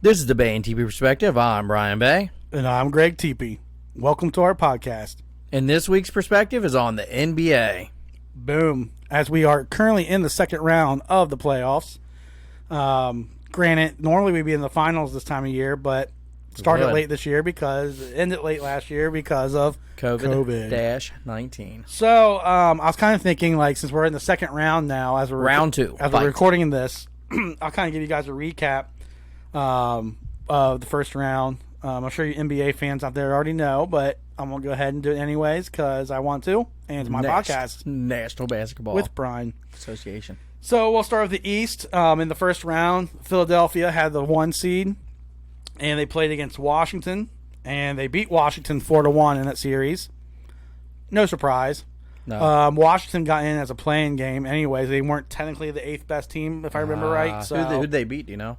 This is the Bay and Tepe Perspective. I'm Brian Bay. And I'm Greg Tepe. Welcome to our podcast. And this week's perspective is on the NBA. Boom. As we are currently in the second round of the playoffs. Granted, normally we'd be in the finals this time of year, but started late this year ended late last year because of COVID-19. So I was kind of thinking, since we're in the second round now, as we're round two, as we're recording this, I'll kind of give you guys a recap of the first round. I'm sure you NBA fans out there already know, but I'm going to go ahead and do it anyways because I want to. And it's my podcast. National Basketball with Brian Association. So we'll start with the East. In the first round, Philadelphia had the 1 seed, and they played against Washington, and they beat Washington 4-1 in that series. No surprise. No. Washington got in as a playing game anyways. They weren't technically the 8th best team, if I remember right. So who'd they beat, do you know?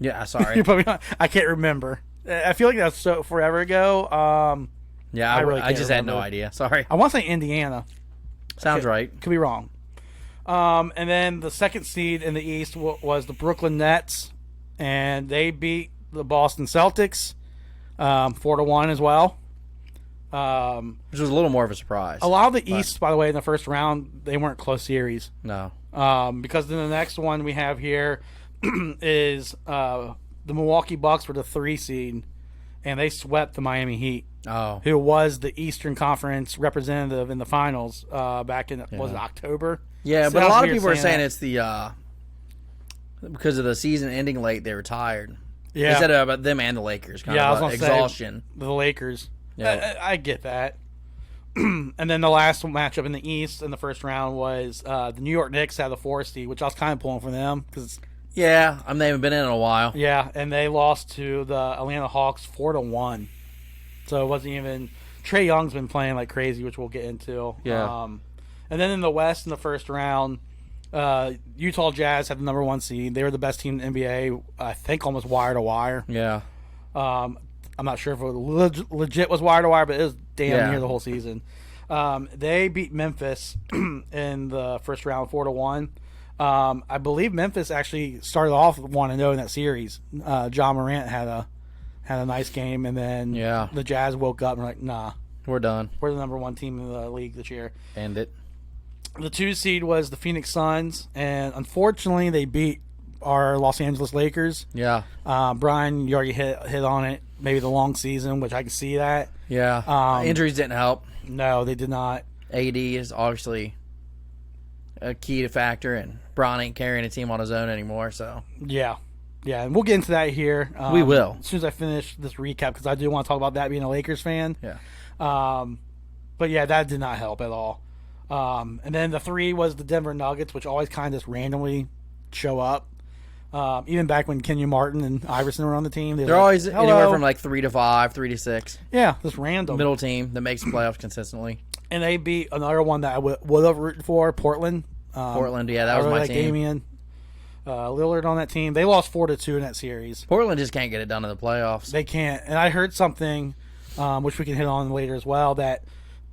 Yeah, sorry. I can't remember. I feel like that's so forever ago. I just had no idea. Sorry. I want to say Indiana. Sounds right. Could be wrong. And then the second seed in the East was the Brooklyn Nets, and they beat the Boston Celtics 4-1 as well. Which was a little more of a surprise. A lot of the East, by the way, in the first round, they weren't close series. No. Because then the next one we have here is the Milwaukee Bucks were the 3 seed, and they swept the Miami Heat, who was the Eastern Conference representative in the finals back in was it October? Yeah, so but a lot of people are saying it's the because of the season ending late, they were tired. Yeah, they said about them and the Lakers. I was gonna exhaustion. Say the Lakers. Yeah, I get that. And then the last matchup in the East in the first round was the New York Knicks had the 4 seed, which I was kind of pulling for them because. Yeah, they haven't been in a while. Yeah, and they lost to the Atlanta Hawks 4-1. So it wasn't even Trae Young's been playing like crazy, which we'll get into. Yeah. And then in the West in the first round, Utah Jazz had the number 1 seed. They were the best team in the NBA, I think almost wire to wire. Yeah. I'm not sure if it legit was wire to wire, but it was damn near the whole season. They beat Memphis in the first round 4-1. I believe Memphis actually started off 1-0 in that series. John Morant had a nice game, and then the Jazz woke up and were like, nah. We're done. We're the number 1 team in the league this year. End it. The 2 seed was the Phoenix Suns, and unfortunately they beat our Los Angeles Lakers. Yeah. Brian, you already hit on it. Maybe the long season, which I can see that. Yeah. Injuries didn't help. No, they did not. AD is obviously a key factor, and Bron ain't carrying a team on his own anymore. So yeah, and we'll get into that here. We will as soon as I finish this recap because I do want to talk about that being a Lakers fan. Yeah. But yeah, that did not help at all. And then the 3 was the Denver Nuggets, which always kind of just randomly show up. Even back when Kenyon Martin and Iverson were on the team, they're always anywhere from 3 to 5, 3 to 6. Yeah, just random middle team that makes the playoffs consistently. And they beat another one that I would have rooted for, Portland. Portland, yeah, that was my team. Damian Lillard on that team. They lost 4-2 in that series. Portland just can't get it done in the playoffs. They can't. And I heard something, which we can hit on later as well, that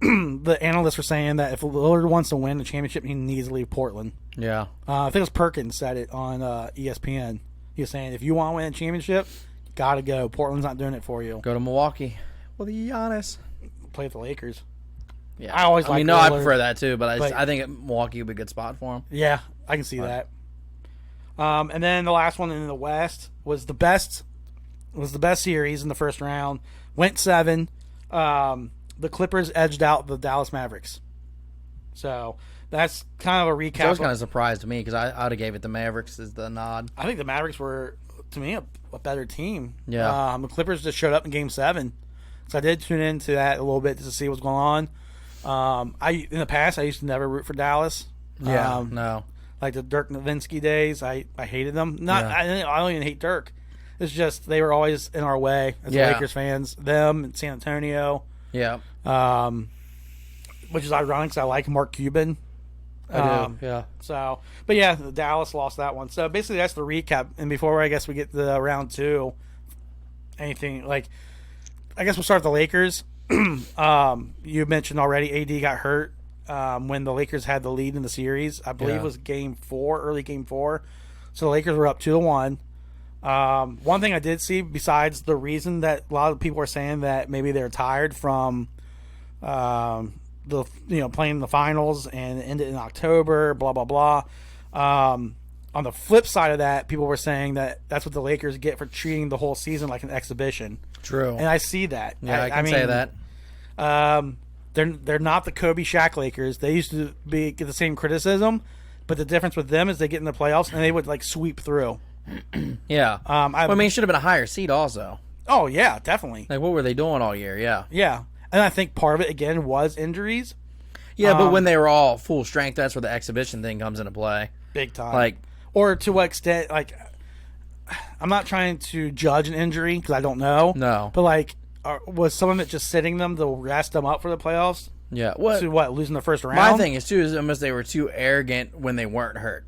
the analysts were saying that if Lillard wants to win the championship, he needs to leave Portland. Yeah. I think it was Perkins said it on ESPN. He was saying, if you want to win a championship, you got to go. Portland's not doing it for you. Go to Milwaukee. Well, Giannis. Play with the Lakers. Yeah. I prefer that too, but I think Milwaukee would be a good spot for him. Yeah, I can see that. And then the last one in the West was the best series in the first round. Went 7. The Clippers edged out the Dallas Mavericks. So that's kind of a recap. That was kind of a surprise to me because I would have gave it the Mavericks as the nod. I think the Mavericks were, to me, a better team. Yeah. The Clippers just showed up in Game 7. So I did tune into that a little bit just to see what's going on. In the past, I used to never root for Dallas. Yeah, no. Like the Dirk Nowitzki days, I hated them. I don't even hate Dirk. It's just they were always in our way as Lakers fans. Them and San Antonio. Yeah. Which is ironic because I like Mark Cuban. I do, yeah. So, but yeah, Dallas lost that one. So basically, that's the recap. And before I guess we get to round 2, anything like, I guess we'll start with the Lakers. You mentioned already AD got hurt when the Lakers had the lead in the series. I believe it was early game 4. So the Lakers were up 2-1. One thing I did see, besides the reason that a lot of people are saying that maybe they're tired from playing the finals and ended in October, blah blah blah. On the flip side of that, people were saying that that's what the Lakers get for treating the whole season like an exhibition. True. And I see that. Yeah, I can say that. They're not the Kobe Shaq Lakers. They used to get the same criticism, but the difference with them is they get in the playoffs and they would like sweep through. Yeah. I mean, it should have been a higher seed also. Oh yeah, definitely. Like, what were they doing all year? Yeah. Yeah, and I think part of it again was injuries. Yeah, but when they were all full strength, that's where the exhibition thing comes into play. Big time. Like, or to what extent? Like, I'm not trying to judge an injury because I don't know. No. But like, was some of it just sitting them to rest them up for the playoffs? Yeah. To what, losing the first round? My thing is too is almost they were too arrogant when they weren't hurt.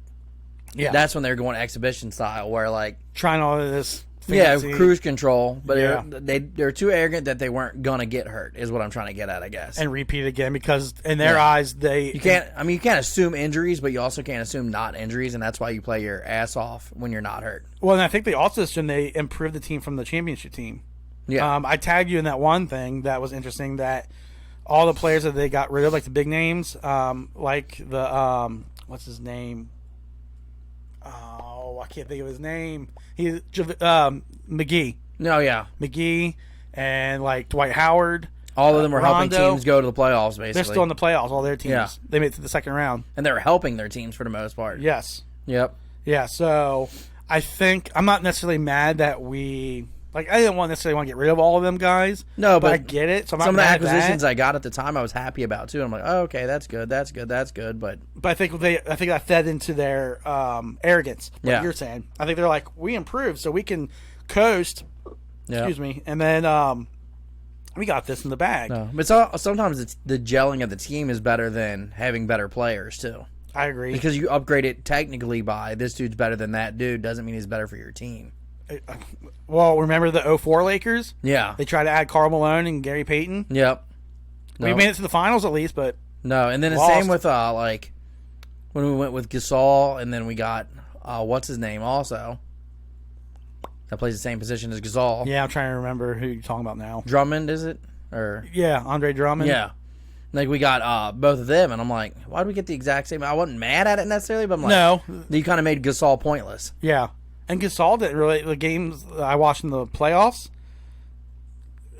Yeah. That's when they were going exhibition style, where like trying all of this. Yeah, fancy. cruise control, but Yeah. they're too arrogant that they weren't gonna get hurt. Is what I'm trying to get at, I guess. And repeat again because in their eyes you can't. I mean, you can't assume injuries, but you also can't assume not injuries, and that's why you play your ass off when you're not hurt. Well, and I think they also assumed they improved the team from the championship team. Yeah, I tagged you in that one thing that was interesting, that all the players that they got rid of, like the big names, like the what's his name? Oh, I can't think of his name. He's McGee. No, yeah, McGee and like Dwight Howard. all of them were helping Rondo. teams go to the playoffs. Basically, They're still in the playoffs. All their teams. Yeah. They made it to the second round. and they were helping their teams for the most part. Yes. Yep. Yeah. So I think I'm not necessarily mad that I didn't necessarily want to get rid of all of them guys. No, but I but get it. So I'm not some of the mad at acquisitions that. I got at the time, I was happy about too. I'm like, oh, okay, that's good, that's good, that's good. But But I think that fed into their arrogance. Like Yeah. you're saying. I think they're like, we improved, so we can coast. yeah. Excuse me, and then we got this in the bag. No, but sometimes it's the gelling of the team is better than having better players too. I agree. Because you upgrade it technically by this dude's better than that dude doesn't mean he's better for your team. Well, remember the 04 Lakers? Yeah. They tried to add Karl Malone and Gary Payton. Yep. We No. made it to the finals at least, but No, and then the Lost. same with like when we went with Gasol, and then we got what's his name also that plays the same position as Gasol. yeah, I'm trying to remember who you're talking about now. Drummond, is it? Or Yeah, Andre Drummond. yeah. Like we got both of them, and I'm like, why do we get the exact same? I wasn't mad at it necessarily, but I'm like, No. you kind of made Gasol pointless. Yeah. And Gasol didn't really, the games I watched in the playoffs,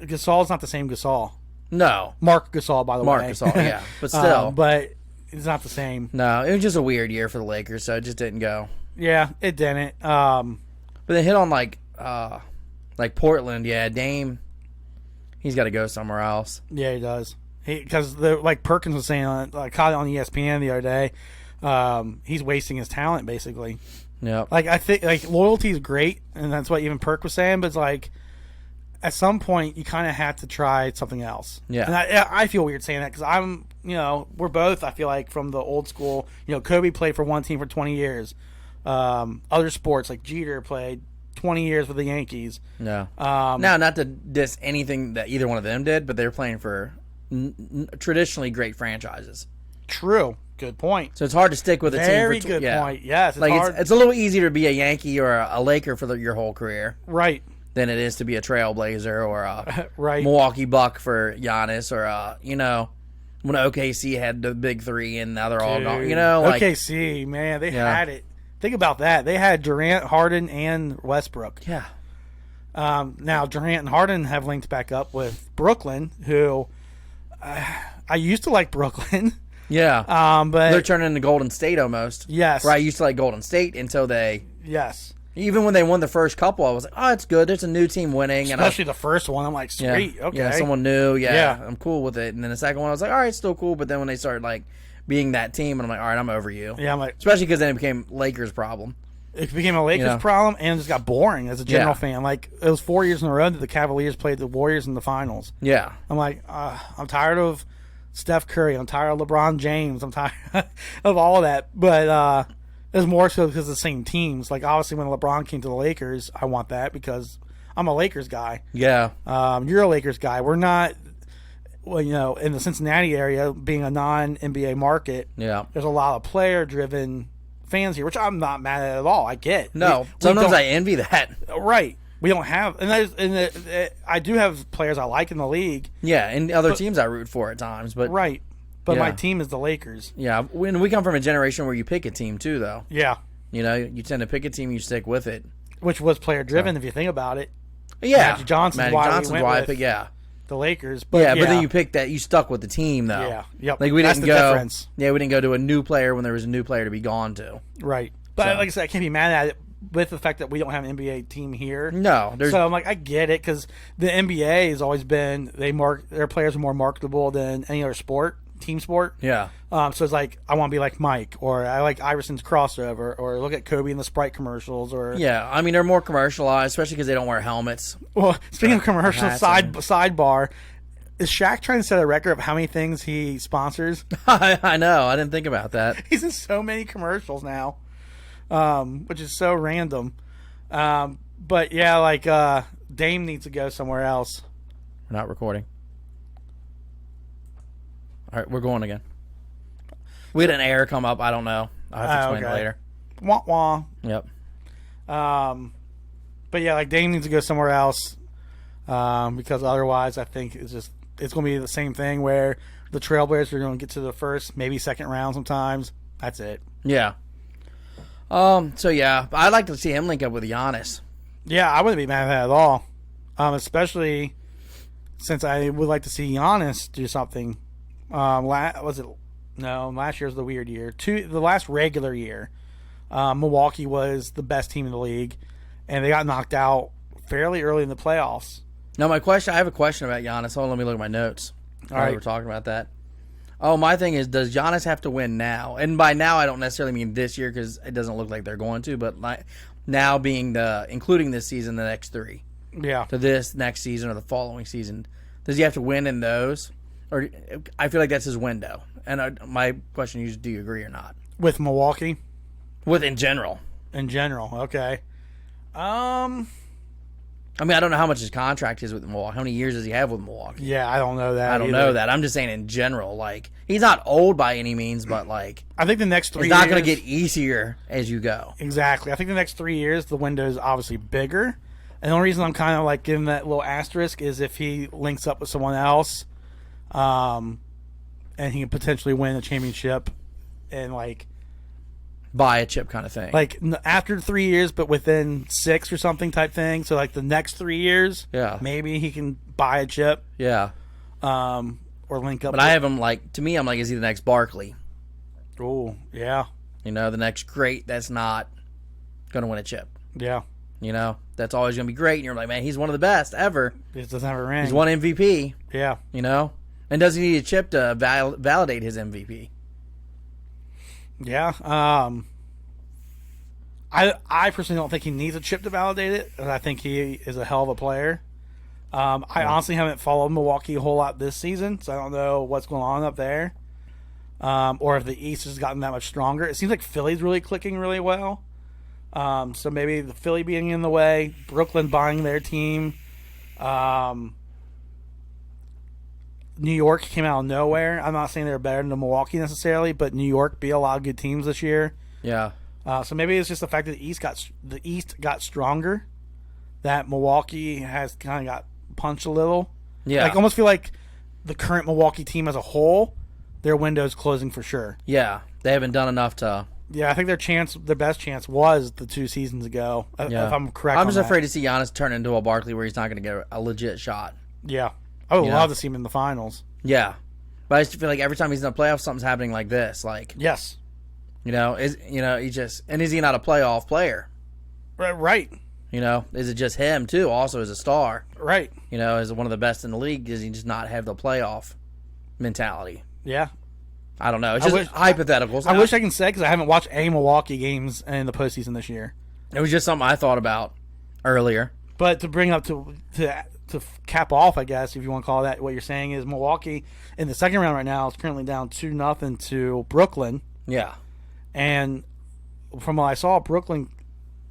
Gasol's not the same Gasol. No, Mark Gasol, by the Mark way. Gasol, yeah, but still, but it's not the same. no, it was just a weird year for the Lakers, so it just didn't go. Yeah, it didn't. But they hit on like Portland, yeah. Dame, he's got to go somewhere else. Yeah, he does. Because like Perkins was saying, I caught it on ESPN the other day. He's wasting his talent basically. Yep. Like I think like loyalty is great, and that's what even Perk was saying. But it's like at some point you kind of have to try something else. Yeah. And I feel weird saying that because I'm we're both I feel like from the old school. Kobe played for one team for 20 years. Other sports like Jeter played 20 years with the Yankees. No. Now, not to diss anything that either one of them did, but they're playing for traditionally great franchises. True. Good point. So it's hard to stick with a team. Very for good yeah. point. Yes, it's like hard. it's a little easier to be a Yankee or a Laker for your whole career Right. than it is to be a Trailblazer or a Right. Milwaukee Buck for Giannis or when OKC had the big three and now they're all gone. Like OKC, man, they Yeah. had it. Think about that. They had Durant, Harden, and Westbrook. yeah, Now Durant and Harden have linked back up with Brooklyn, who I used to like Brooklyn. yeah. But They're turning into Golden State almost. yes, Where I used to like Golden State until they. yes, Even when they won the first couple, I was like, "Oh, it's good. There's a new team winning." And especially the first one. I'm like, sweet, yeah, okay, yeah, someone new. Yeah, Yeah. I'm cool with it. And then the second one, I was like, "All right, still cool." But then when they started like being that team, and I'm like, "All right, I'm over you." Yeah, I'm like, Especially because then it became Lakers' problem. it became a Lakers Yeah. problem, and it just got boring as a general Yeah. fan. Like it was 4 years in a row that the Cavaliers played the Warriors in the finals. Yeah, I'm like, I'm tired of Steph Curry. I'm tired of LeBron James. I'm tired of all of that. But it was more so because of the same teams. Like, obviously, when LeBron came to the Lakers, I want that because I'm a Lakers guy. yeah, You're a Lakers guy. We're not, in the Cincinnati area, being a non-NBA market, yeah. there's a lot of player-driven fans here, which I'm not mad at all. I get. No, We sometimes don't- I envy that. Right. We don't have, I do have players I like in the league. Yeah, and other teams I root for at times, but Right. But my Yeah. team is the Lakers. yeah, when we come from a generation where you pick a team too, though. Yeah. You know, you tend to pick a team, you stick with it. Which was player driven, if you think about it. Yeah, Magic Johnson's why we went I with picked. Yeah, the Lakers. But yeah, but then you picked that. You stuck with the team, though. Yeah. Yep. Like we That's didn't the go. difference. Yeah, we didn't go to a new player when there was a new player to be gone to. Right. But So- like I said, I can't be mad at it with the fact that we don't have an NBA team here. No, there's So I'm like, I get it because the NBA has always been their players are more marketable than any other sport, team sport. yeah, So it's like I want to be like Mike, or I like Iverson's crossover, or look at Kobe in the Sprite commercials, or yeah. I mean, they're more commercialized, especially because they don't wear helmets. Well, speaking of commercials, hats and- sidebar, is Shaq trying to set a record of how many things he sponsors? I know. I didn't think about that. He's in so many commercials now, which is so random. But yeah, like Dame needs to go somewhere else. We're not recording. All right, we're going again. We had an error come up. I don't know. I'll have to explain it later. Wah wah. Yep. But yeah, like Dame needs to go somewhere else because otherwise, I think it's going to be the same thing where the Trailblazers are going to get to the first, maybe second round sometimes. That's it. Yeah. So yeah, I'd like to see him link up with Giannis. Yeah, I wouldn't be mad at that at all. Especially since I would like to see Giannis do something. Last year was the weird year. The last regular year, Milwaukee was the best team in the league, and they got knocked out fairly early in the playoffs. Now, I have a question about Giannis. Hold on, let me look at my notes. All right. We're talking about that. Oh, my thing is, does Giannis have to win now? And by now, I don't necessarily mean this year because it doesn't look like they're going to, but now being including this season, the next three. Yeah. To this next season or the following season. Does he have to win in those? Or I feel like that's his window. And my question is, do you agree or not? With Milwaukee? With in general. In general, okay. I mean, I don't know how much his contract is with Milwaukee. How many years does he have with Milwaukee? Yeah, I don't know that. I don't know that. I'm just saying in general. Like, he's not old by any means, but like, I think the next 3 it's years. not going to get easier as you go. Exactly. I think the next 3 years, the window is obviously bigger. And the only reason I'm kind of like giving that little asterisk is if he links up with someone else, and he can potentially win a championship, and like Buy a chip kind of thing. after 3 years, but within 6 or something type thing. So like the next 3 years, Yeah. maybe he can buy a chip, Yeah. or link up. But I have him like, to me, I'm like, is he the next Barkley? Oh yeah, You know, the next great that's not going to win a chip. yeah. You know, that's always going to be great. And you're like, man, he's one of the best ever. He just doesn't have a ring. He's won MVP, Yeah. you know? And does he need a chip to validate his MVP? Yeah. I personally don't think he needs a chip to validate it. And I think he is a hell of a player. I honestly haven't followed Milwaukee a whole lot this season, so I don't know what's going on up there. Or if the East has gotten that much stronger. It seems like Philly's really clicking really well. So maybe the Philly being in the way, Brooklyn buying their team. New York came out of nowhere. I'm not saying they're better than Milwaukee necessarily, but New York beat a lot of good teams this year. Yeah. So maybe it's just the fact that the East got stronger, that Milwaukee has kind of got punched a little. Yeah. Like almost feel like the current Milwaukee team as a whole, their window's closing for sure. Yeah. They haven't done enough to. Yeah, I think their best chance was the 2 seasons ago. Yeah. If I'm correct. I'm on just that. afraid to see Giannis turn into a Barkley where he's not going to get a legit shot. Yeah, I would You love know? to see him in the finals. Yeah. But I just feel like every time he's in the playoffs, something's happening like this. Like, Yes, he just, and is he not a playoff player? right. You know, is it just him too? Also as a star, Right. you know, is one of the best in the league? Does he just not have the playoff mentality? Yeah. I don't know. It's I just wish- hypotheticals. I wish I can say because I haven't watched any Milwaukee games in the postseason this year. It was just something I thought about earlier. But to bring up to cap off, I guess if you want to call that what you're saying is Milwaukee in the second round right now is currently down 2-0 to Brooklyn, Yeah. and from what I saw, Brooklyn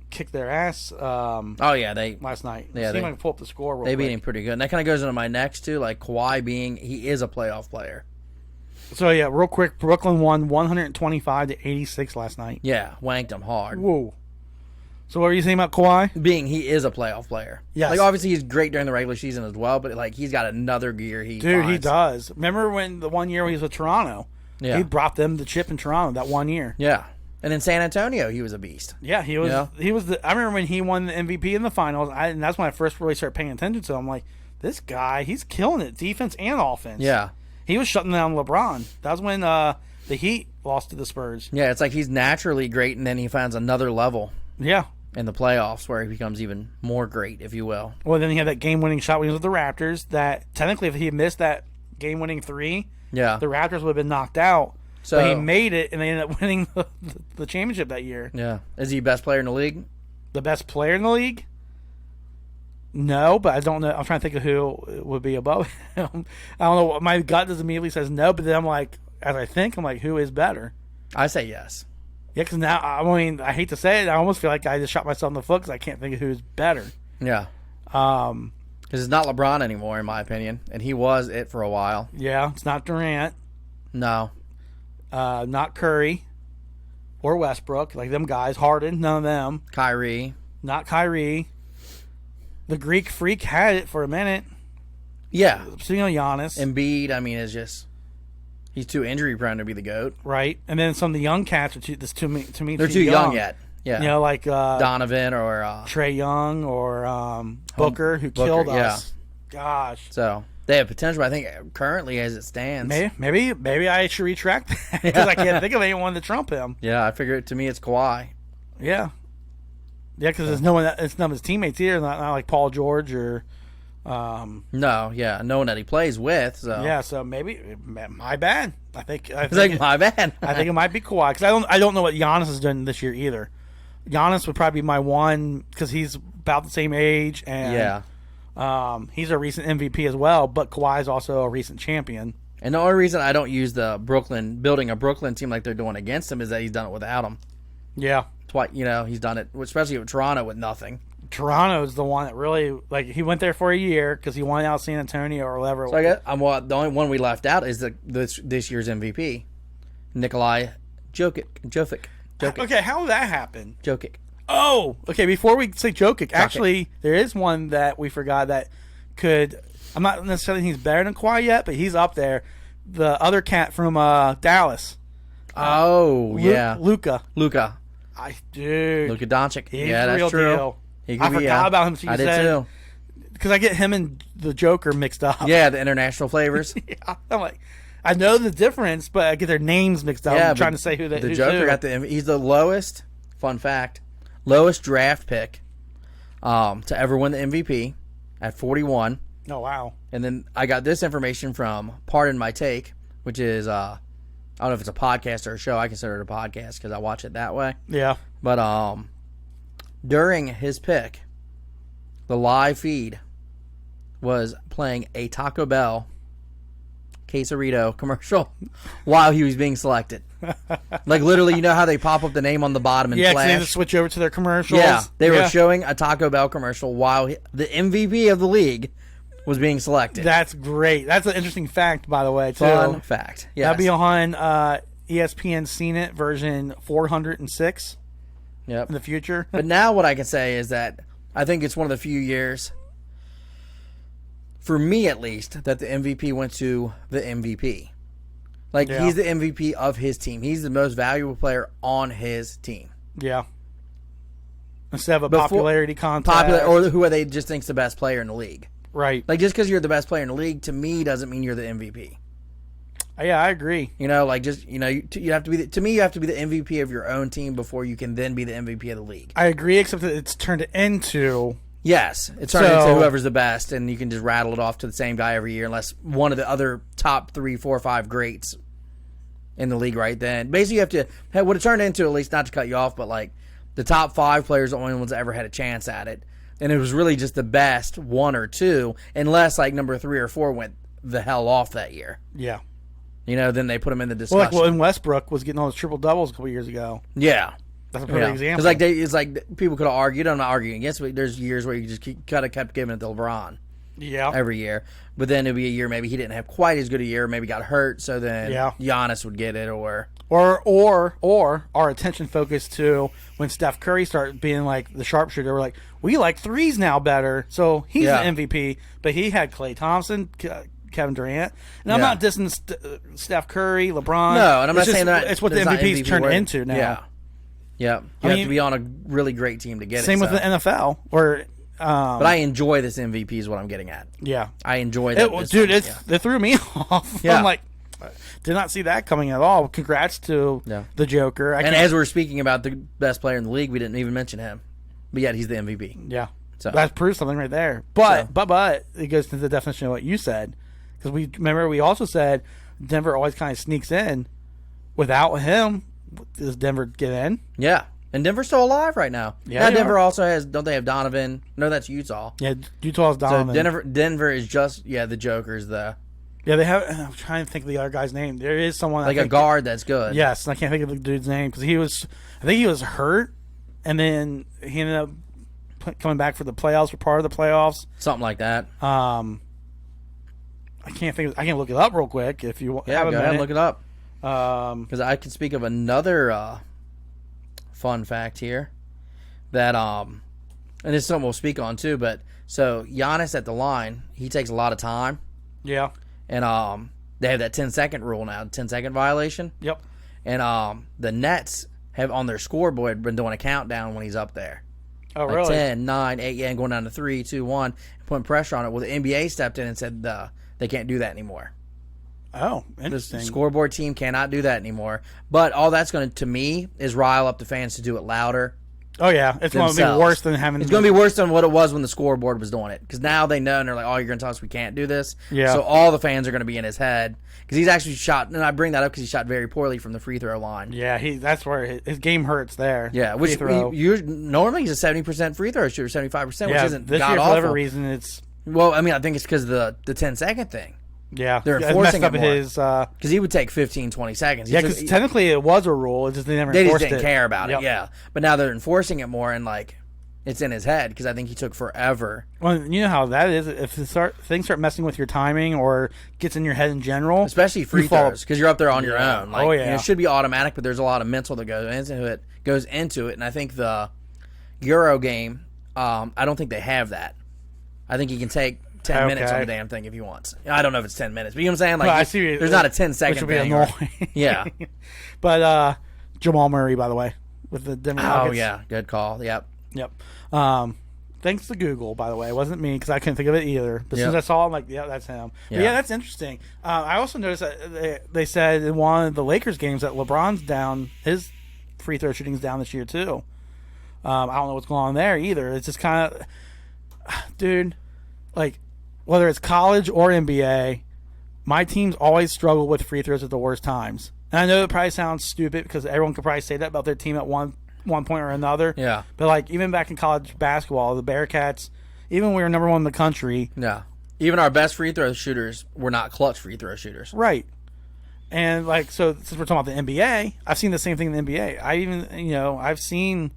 kicked their ass Oh yeah, last night. Yeah, See if they- I can pull up the score. Real they beat quick. him pretty good. And that kind of goes into my next too, like Kawhi he is a playoff player. So yeah, real quick, Brooklyn won 125 to 86 last night. Yeah, wanked him hard. Whoa. So what were you saying about Kawhi? Being he is a playoff player. Yes. Like, obviously, he's great during the regular season as well, but, like, he's got another gear he Dude, he finds. does. Remember when the 1 year when he was with Toronto? Yeah. He brought them the chip in Toronto that 1 year. Yeah. And in San Antonio, he was a beast. Yeah, he was. Yeah. He was. I remember when he won the MVP in the finals, and that's when I first really started paying attention to him. I'm like, this guy, he's killing it, defense and offense. Yeah. He was shutting down LeBron. That was when the Heat lost to the Spurs. Yeah, it's like he's naturally great, and then he finds another level Yeah. in the playoffs where he becomes even more great, if you will. Well, then he had that game-winning shot when he was with the Raptors. That technically, if he had missed that game-winning three, Yeah. the Raptors would have been knocked out. So But he made it, and they ended up winning the championship that year. Yeah. Is he best player in the league? The best player in the league? No, but I don't know. I'm trying to think of who would be above him. I don't know. My gut just immediately says no, but then I'm like, as I think, I'm like, who is better? I say yes. Yeah, because now, I mean, I hate to say it, I almost feel like I just shot myself in the foot because I can't think of who's better. Yeah. Because it's not LeBron anymore, in my opinion, and he was it for a while. Yeah, it's not Durant, No. not Curry, or Westbrook, like them guys. Harden, none of them. Kyrie. Not Kyrie. The Greek Freak had it for a minute. Yeah. So, you know, Giannis. Embiid, I mean, is just he's too injury prone to be the GOAT. Right, and then some of the young cats are too. This to me, They're too young yet. Yeah. You know, like Donovan or Trey Young or Booker, who killed us. Gosh. So they have potential. I think currently, as it stands, Maybe I should retract that because I can't think of anyone to trump him. Yeah, I figure to me it's Kawhi. Yeah, because there's no one. It's none of his teammates either. Not like Paul George or. No one that he plays with. So Yeah, so maybe my bad. I think it's like my bad. I think it might be Kawhi because I don't know what Giannis has done this year either. Giannis would probably be my one because he's about the same age and he's a recent MVP as well. But Kawhi is also a recent champion. And the only reason I don't use the building a Brooklyn team like they're doing against him is that he's done it without him. Yeah, Twice, he's done it, especially with Toronto with nothing. Toronto's the one that really he went there for a year because he won out San Antonio or whatever. So I guess the only one we left out is this year's MVP, Nikolai Jokic. Okay, how did that happen? Jokic. Oh, okay. Before we say Jokic, actually, there is one that we forgot that could. I'm not necessarily saying he's better than Kawhi yet, but he's up there. The other cat from Dallas. Yeah, Luka. Luka Doncic. He's Yeah, the that's real true. deal. He I could be, forgot about him. So I did too. Because I get him and the Joker mixed up. Yeah, the international flavors. Yeah, I'm like, I know the difference, but I get their names mixed up. Yeah, I'm trying to say who the who's Joker who. got he's the lowest. Fun fact: lowest draft pick to ever win the MVP at 41. Oh wow! And then I got this information from Pardon My Take, which is I don't know if it's a podcast or a show. I consider it a podcast because I watch it that way. Yeah. But during his pick, the live feed was playing a Taco Bell quesarito commercial while he was being selected. Like literally, you know how they pop up the name on the bottom and Yeah, flash? they had to switch over to their commercials. Yeah, they were showing a Taco Bell commercial while the MVP of the league was being selected. That's great. That's an interesting fact, by the way, too. Fun fact. Yes. That'll be on ESPN CNET version 406 in the future. But now what I can say is that I think it's one of the few years, for me at least, that the MVP went to the MVP. Like, he's the MVP of his team. He's the most valuable player on his team. Yeah. Instead of a popularity contest. Or who they just think's the best player in the league. Right. Like, just because you're the best player in the league, to me, doesn't mean you're the MVP. Yeah, I agree. You have to be to me, you have to be the MVP of your own team before you can then be the MVP of the league. I agree, except that it's turned into... Yes, it's turned into whoever's the best, and you can just rattle it off to the same guy every year, unless one of the other top 3, 4, 5 greats in the league right then. Basically, you have to what it turned into, at least not to cut you off, but like the top 5 players are the only ones that ever had a chance at it, and it was really just the best 1 or 2, unless like number 3 or 4 went the hell off that year. Yeah. Then they put him in the discussion. Well, when Westbrook was getting all those triple doubles a couple years ago. Yeah. That's a perfect example. Because it's like people could have argued. I'm not arguing against it. But there's years where you just kept giving it to LeBron. Yeah. Every year, but then it'd be a year maybe he didn't have quite as good a year. Maybe got hurt, so then Giannis would get it, or our attention focused to when Steph Curry started being like the sharpshooter, we're like, we like threes now better. So he's the MVP. But he had Klay Thompson, Kevin Durant. And I'm not dissing Steph Curry, LeBron. No, and I'm not saying that. It's what the MVP's turned into now. Yeah. Yeah. You have to be on a really great team to get it. Same with the NFL. Or, but I enjoy this MVP is what I'm getting at. Yeah. I enjoy that. Dude, it threw me off. Yeah. I'm like, did not see that coming at all. Congrats to the Joker. And as we're speaking about the best player in the league, we didn't even mention him. But yet he's the MVP. Yeah. So that proves something right there. But it goes to the definition of what you said. Because we also said Denver always kind of sneaks in. Without him, does Denver get in? Yeah. And Denver's still alive right now. Yeah, Denver also has, don't they have Donovan? No, that's Utah. Yeah, Utah's Donovan. So Denver is just, the Joker's the... Yeah, they have... I'm trying to think of the other guy's name. There is someone... Like a guard that's good. Yes, I can't think of the dude's name because I think he was hurt, and then he ended up coming back for the playoffs, for part of the playoffs. Something like that. I can't think. I can look it up real quick if you have a minute. Go ahead and look it up. Because I can speak of another fun fact here that and this is something we'll speak on too. But so Giannis at the line, he takes a lot of time. Yeah. And they have that 10-second rule now, 10-second violation. Yep. And the Nets have on their scoreboard been doing a countdown when he's up there. Oh, like really? 10, 9, 8, and going down to 3, 2, 1, putting pressure on it. Well, the NBA stepped in and said they can't do that anymore. Oh, interesting. The scoreboard team cannot do that anymore. But all that's going to me, is rile up the fans to do it louder. Oh, yeah. It's going to be worse than having... It's going to be worse than what it was when the scoreboard was doing it. Because now they know, and they're like, oh, you're going to tell us we can't do this? Yeah. So all the fans are going to be in his head. Because he's actually shot... And I bring that up because he shot very poorly from the free throw line. Yeah, that's where his game hurts there. Yeah, which normally he's a 70% free throw shooter, 75%, which isn't this year, for whatever reason, it's... Well, I mean, I think it's because of the 10-second thing. Yeah. They're enforcing it more. Because he would take 15, 20 seconds. Yeah, because technically it was a rule. It's just they never enforced it. They just didn't care about it, yeah. But now they're enforcing it more, and, like, it's in his head because I think he took forever. Well, you know how that is. If things start messing with your timing or gets in your head in general. Especially free throws because you're up there on your own. Like, yeah. It should be automatic, but there's a lot of mental that goes into it. And I think the Euro game, I don't think they have that. I think he can take 10 minutes on the damn thing if he wants. I don't know if it's 10 minutes, but you know what I'm saying? Like, I see there's not a 10-second thing. Annoying. Yeah. But Jamal Murray, by the way, with the Denver Nuggets. Oh, yeah. Good call. Yep. Thanks to Google, by the way. It wasn't me because I couldn't think of it either. But as soon as I saw it, I'm like, yeah, that's him. Yeah, that's interesting. I also noticed that they said in one of the Lakers games that LeBron's down. His free throw shooting's down this year, too. I don't know what's going on there either. It's just kind of... Dude, like... Whether it's college or NBA, my teams always struggle with free throws at the worst times. And I know it probably sounds stupid because everyone could probably say that about their team at one point or another. Yeah. But, like, even back in college basketball, the Bearcats, even when we were number one in the country. Yeah. Even our best free throw shooters were not clutch free throw shooters. Right. And, like, so since we're talking about the NBA, I've seen the same thing in the NBA. I've seen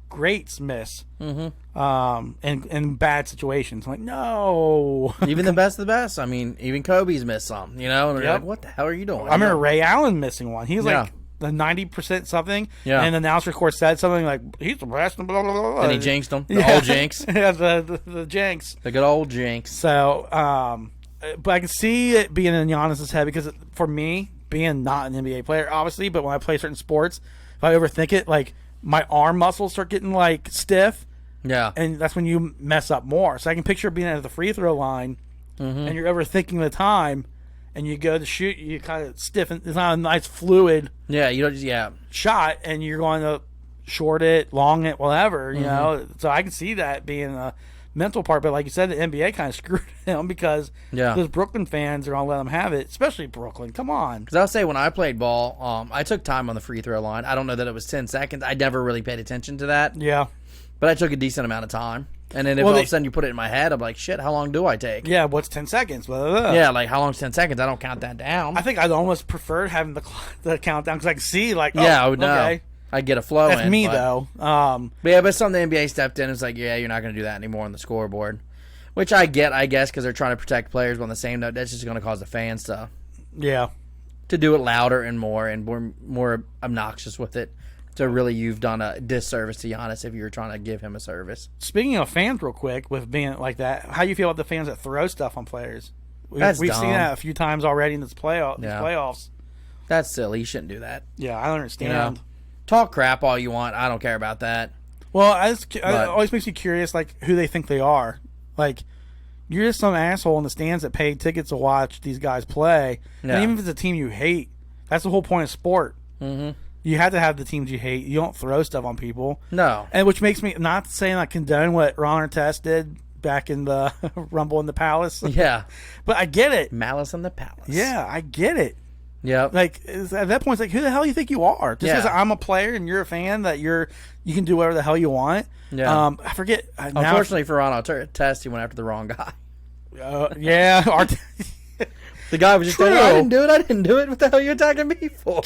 greats miss in bad situations. I'm like, no. Even the best of the best. I mean, even Kobe's missed some, And you're like, what the hell are you doing? I remember Ray Allen missing one. He was like the 90% something. Yeah. And the announcer, of course, said something like, he's the best. Blah, blah, blah, blah. And he jinxed him. The old jinx. Yeah, the jinx. The good old jinx. So, but I can see it being in Giannis's head because for me, being not an NBA player, obviously, but when I play certain sports, if I overthink it, like, my arm muscles start getting, like, stiff. Yeah. And that's when you mess up more. So I can picture being at the free throw line and you're overthinking the time and you go to shoot, you kind of stiffen. It's not a nice fluid shot and you're going to short it, long it, whatever, you know. So I can see that being a mental part. But like you said, the NBA kind of screwed him because those Brooklyn fans are going to let them have it, especially Brooklyn. Come on. Because I'll say when I played ball, I took time on the free throw line. I don't know that it was 10 seconds. I never really paid attention to that. Yeah. But I took a decent amount of time. And then if all of a sudden you put it in my head, I'm like, shit, how long do I take? Yeah, what's 10 seconds? Yeah, like how long's 10 seconds? I don't count that down. I think I'd almost prefer having the countdown because I can see, like, I would know. Okay. I'd get a flow That's in. me, though. But some of the NBA stepped in and was like, yeah, you're not going to do that anymore on the scoreboard. Which I get, I guess, because they're trying to protect players. But on the same note, that's just going to cause the fans to do it louder and more obnoxious with it. So really, you've done a disservice to Giannis if you were trying to give him a service. Speaking of fans, real quick, with being like that, how do you feel about the fans that throw stuff on players? We've Dumb. seen that a few times already in these playoffs. That's silly. You shouldn't do that. Yeah, I don't understand. You know, talk crap all you want. I don't care about that. Well, it always makes me curious, like, who they think they are. Like, you're just some asshole in the stands that paid tickets to watch these guys play. Yeah. And even if it's a team you hate, that's the whole point of sport. Mm-hmm. You have to have the teams you hate. You don't throw stuff on people. No. And which makes me, not saying I condone what Ron Artest did back in the Rumble in the Palace. Yeah. But I get it. Malice in the Palace. Yeah, I get it. Yeah. Like, at that point, it's like, who the hell do you think you are? Just because I'm a player and you're a fan, that you can do whatever the hell you want. Yeah. I forget. Unfortunately for Ron Artest, he went after the wrong guy. Yeah. The guy was just saying, I didn't do it. What the hell are you attacking me for?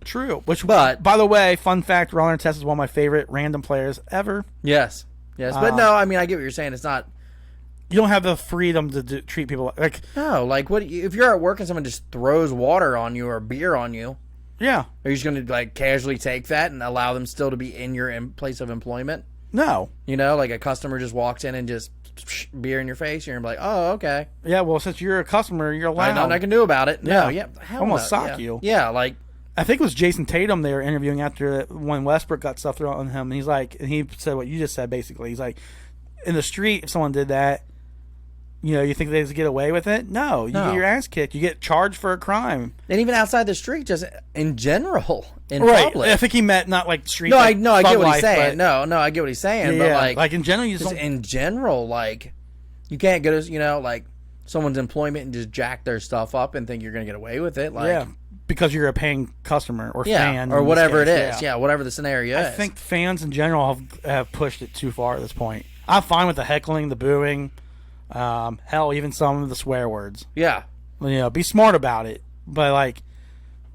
True. But, by the way, fun fact, Ron Artest is one of my favorite random players ever. Yes. But no, I mean, I get what you're saying. It's not... You don't have the freedom to treat people like... No, like, what if you're at work and someone just throws water on you or beer on you? Yeah. Are you just going to, like, casually take that and allow them still to be in your place of employment? No. You know, like a customer just walks in and just beer in your face, you're going to be like, oh, okay. Yeah, well, since you're a customer, you're allowed. Nothing I can do about it. No, yeah. Almost sock you. Yeah, like... I think it was Jason Tatum they were interviewing after when Westbrook got stuff thrown on him. And he said what you just said, basically. He's like, in the street, if someone did that, you think they just get away with it? No. You get your ass kicked. You get charged for a crime. And even outside the street, just in general, in public. I think he meant not like street. No, I get what he's saying. No, I get what he's saying. Yeah, but like in general, you just don't... in general, like, you can't go to, like, someone's employment and just jack their stuff up and think you're going to get away with it. Like, yeah, because you're a paying customer or fan. Or whatever it is. Yeah, whatever the scenario is. I think fans in general have pushed it too far at this point. I'm fine with the heckling, the booing. Hell, even some of the swear words. Yeah. Be smart about it. But, like,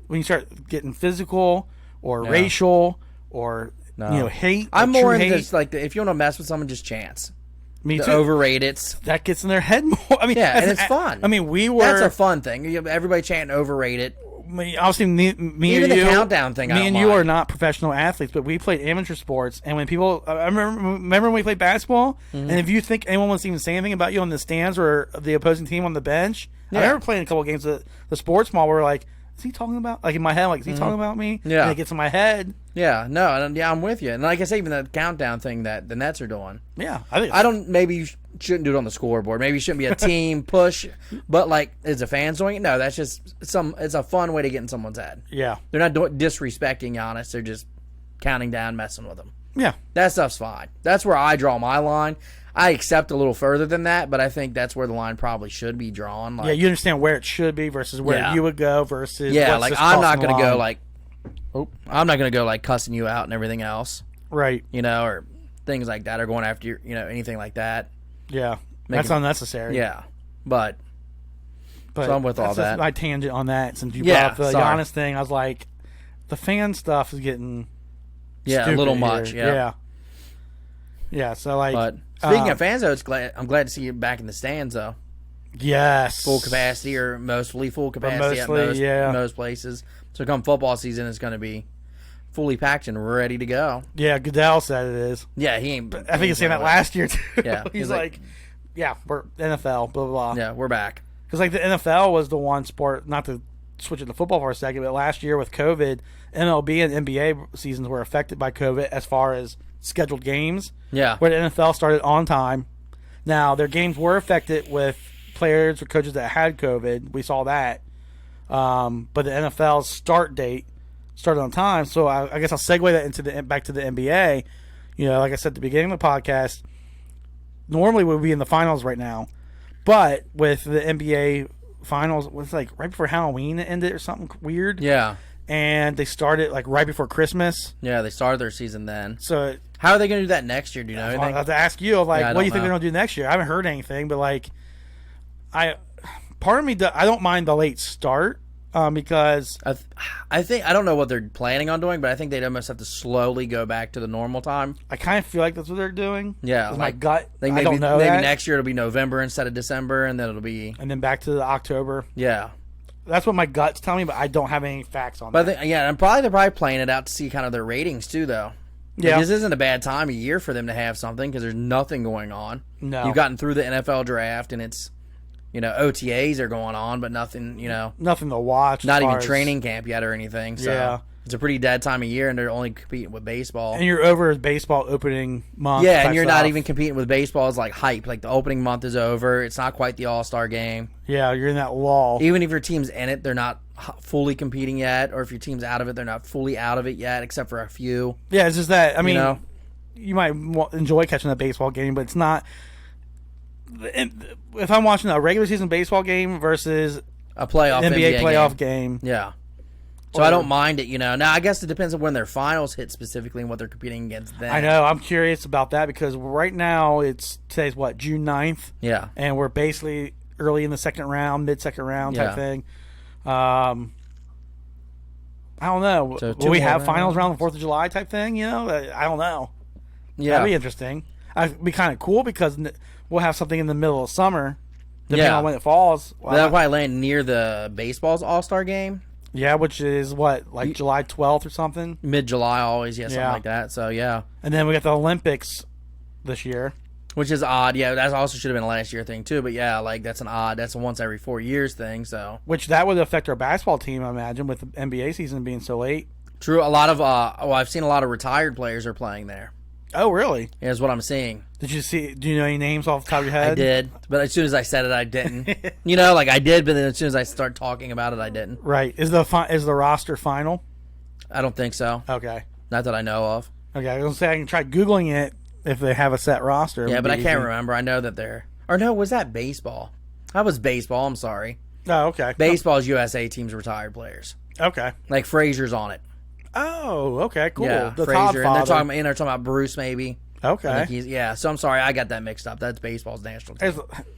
when you start getting physical or racial or, hate. I'm more into this, like, if you want to mess with someone, just chance. Me too. Overrate it. That gets in their head more. I mean, yeah, and it's fun. I mean, that's a fun thing. Everybody chanting overrate it. Obviously, me even and the countdown thing. Me and you are not professional athletes, but we played amateur sports. And when people, I remember when we played basketball. Mm-hmm. And if you think anyone wants to even say anything about you on the stands or the opposing team on the bench, I remember playing a couple of games at the sports mall where we're like, is he talking about, like, in my head, like, is he talking about me? Yeah, and it gets in my head. Yeah, no, I'm with you. And like I say, even the countdown thing that the Nets are doing. Yeah, maybe you shouldn't do it on the scoreboard. Maybe it shouldn't be a team push. But, like, is the fans doing it? No, that's just it's a fun way to get in someone's head. Yeah, they're not disrespecting Giannis. They're just counting down, messing with him. Yeah, that stuff's fine. That's where I draw my line. I accept a little further than that, but I think that's where the line probably should be drawn. Like, yeah, you understand where it should be versus where you would go versus like I'm not going to go like I'm not going to go like cussing you out and everything else, right? Or things like that, or going after you, anything like that. Yeah, that's unnecessary. Yeah, but so I'm with all that. My tangent on that, since you brought up the Giannis thing, I was like, the fan stuff is getting a little much. Yeah. So like. But speaking of fans, though, I'm glad to see you back in the stands, though. Yes. Full capacity or mostly full capacity at most places. So come football season, it's going to be fully packed and ready to go. Yeah, Goodell said it is. Yeah, he ain't. I think he's saying that last year, too. Yeah. He's like, we're NFL, blah, blah, blah. Yeah, we're back. Because, like, the NFL was the one sport, not to switch it to football for a second, but last year with COVID, MLB and NBA seasons were affected by COVID as far as scheduled games. Yeah. Where the NFL started on time. Now, their games were affected with players or coaches that had COVID. We saw that. But the NFL's start date started on time. So I guess I'll segue that into back to the NBA. Like I said at the beginning of the podcast, normally we'd be in the finals right now. But with the NBA finals, it was like right before Halloween it ended or something weird. Yeah. And they started like right before Christmas. Yeah, they started their season then. So how are they going to do that next year? Do you know anything? I'll have to ask you. Like, what do you think they're going to do next year? I haven't heard anything, but like, part of me, I don't mind the late start because I think I don't know what they're planning on doing, but I think they'd almost have to slowly go back to the normal time. I kind of feel like that's what they're doing. Yeah, my gut. I don't know. Maybe next year it'll be November instead of December, and then it'll be back to the October. Yeah. That's what my guts tell me, but I don't have any facts on But that. and they're probably playing it out to see kind of their ratings too, though. Yeah. Like, this isn't a bad time of year for them to have something because there's nothing going on. No. You've gotten through the NFL draft, and it's, OTAs are going on, but nothing, Nothing to watch. not as even far as- training camp yet or anything. So Yeah. it's a pretty dead time of year, and they're only competing with baseball. And you're over baseball opening month. Yeah, type and you're not stuff. even competing with baseball as like hype. Like the opening month is over. It's not quite the All-Star game. Yeah, you're in that lull. Even if your team's in it, they're not fully competing yet. Or if your team's out of it, they're not fully out of it yet, except for a few. Yeah, it's just that. I mean, know? you might enjoy catching a baseball game, but it's not. If I'm watching a regular season baseball game versus A playoff NBA playoff game. game, Yeah. So I don't mind it, Now, I guess it depends on when their finals hit specifically and what they're competing against then. I know I'm curious about that because right now today's June 9th, Yeah. and we're basically early in the second round, mid-second round type Yeah. thing. I don't know. So Will we have more finals around the 4th of July type thing? I don't know. Yeah. That'd be interesting. It'd be kind of cool because we'll have something in the middle of summer, depending Yeah. on when it falls. That'll probably land near the baseball's All-Star game. Yeah, which is July 12th or something. Mid-July always, something Yeah. like that. So, yeah. And then we got the Olympics this year. Which is odd. Yeah, that also should have been a last year thing, too. But, yeah, that's a once every 4 years thing, so. Which that would affect our basketball team, I imagine, with the NBA season being so late. True. A lot of, I've seen a lot of retired players are playing there. Oh, really? Yeah, is what I'm seeing. Do you know any names off the top of your head? I did, but as soon as I said it, I didn't. I did, but then as soon as I start talking about it, I didn't. Right. Is the roster final? I don't think so. Okay. Not that I know of. Okay, I was going to say I can try Googling it if they have a set roster. Yeah, but I can't remember. I know that they're... Or no, was that baseball? That was baseball. I'm sorry. Oh, okay. Baseball's USA team's retired players. Okay. Like Frazier's on it. Oh, okay, cool. Yeah, The Todd Frazier. And father. they're talking about Bruce, maybe. I Okay. think so I'm sorry. I got that mixed up. That's baseball's national team.